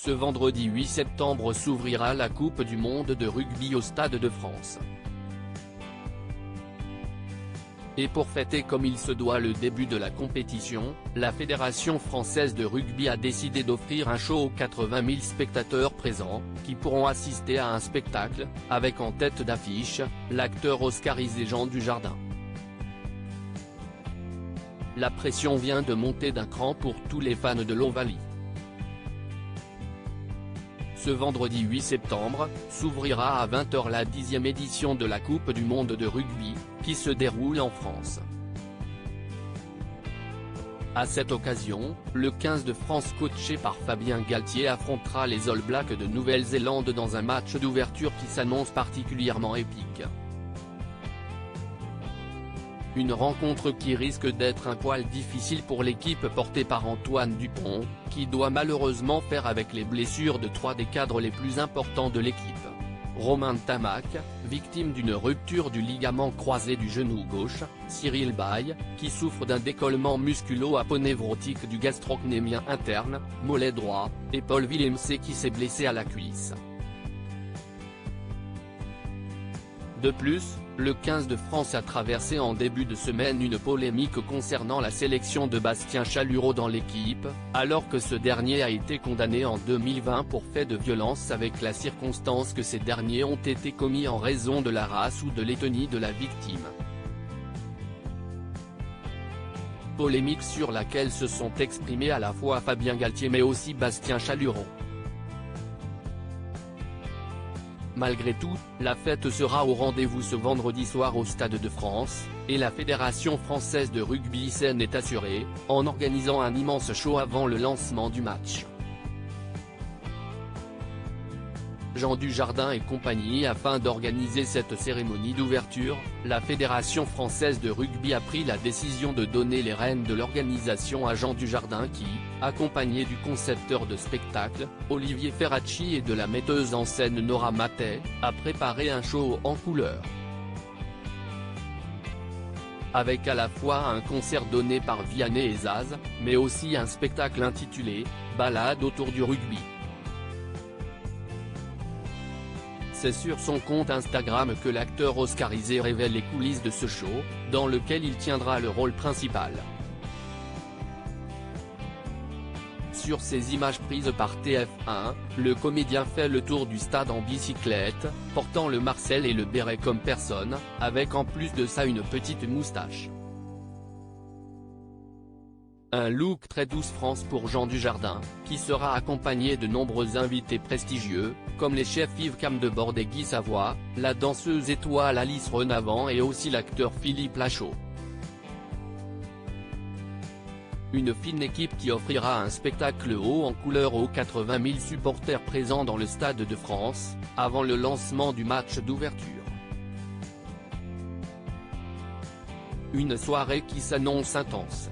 Ce vendredi 8 septembre s'ouvrira la Coupe du monde de rugby au Stade de France. Et pour fêter comme il se doit le début de la compétition, la Fédération française de rugby a décidé d'offrir un show aux 80 000 spectateurs présents, qui pourront assister à un spectacle, avec en tête d'affiche, l'acteur oscarisé Jean Dujardin. La pression vient de monter d'un cran pour tous les fans de l'Ovalie. Ce vendredi 8 septembre, s'ouvrira à 20 h la 10e édition de la Coupe du monde de rugby, qui se déroule en France. À cette occasion, le 15 de France coaché par Fabien Galtier affrontera les All Blacks de Nouvelle-Zélande dans un match d'ouverture qui s'annonce particulièrement épique. Une rencontre qui risque d'être un poil difficile pour l'équipe portée par Antoine Dupont, qui doit malheureusement faire avec les blessures de 3 des cadres les plus importants de l'équipe. Romain Ntamack, victime d'une rupture du ligament croisé du genou gauche, Cyril Baille, qui souffre d'un décollement musculo-aponevrotique du gastrocnémien interne, mollet droit, et Paul Villemc qui s'est blessé à la cuisse. De plus, le 15 de France a traversé en début de semaine une polémique concernant la sélection de Bastien Chalureau dans l'équipe, alors que ce dernier a été condamné en 2020 pour fait de violence avec la circonstance que ces derniers ont été commis en raison de la race ou de l'ethnie de la victime. Polémique sur laquelle se sont exprimés à la fois Fabien Galtier mais aussi Bastien Chalureau. Malgré tout, la fête sera au rendez-vous ce vendredi soir au Stade de France, et la Fédération française de rugby s'en est assurée, en organisant un immense show avant le lancement du match. Jean Dujardin et compagnie. Afin d'organiser cette cérémonie d'ouverture, la Fédération française de rugby a pris la décision de donner les rênes de l'organisation à Jean Dujardin qui, accompagné du concepteur de spectacle, Olivier Ferracci et de la metteuse en scène Nora Mattei, a préparé un show en couleurs. Avec à la fois un concert donné par Vianney et Zaz, mais aussi un spectacle intitulé « Balade autour du rugby ». C'est sur son compte Instagram que l'acteur oscarisé révèle les coulisses de ce show, dans lequel il tiendra le rôle principal. Sur ces images prises par TF1, le comédien fait le tour du stade en bicyclette, portant le Marcel et le béret comme personne, avec en plus de ça une petite moustache. Un look très douce France pour Jean Dujardin, qui sera accompagné de nombreux invités prestigieux, comme les chefs Yves Cam de Bord et Guy Savoy, la danseuse étoile Alice Renavant et aussi l'acteur Philippe Lachaud. Une fine équipe qui offrira un spectacle haut en couleur aux 80 000 supporters présents dans le Stade de France, avant le lancement du match d'ouverture. Une soirée qui s'annonce intense.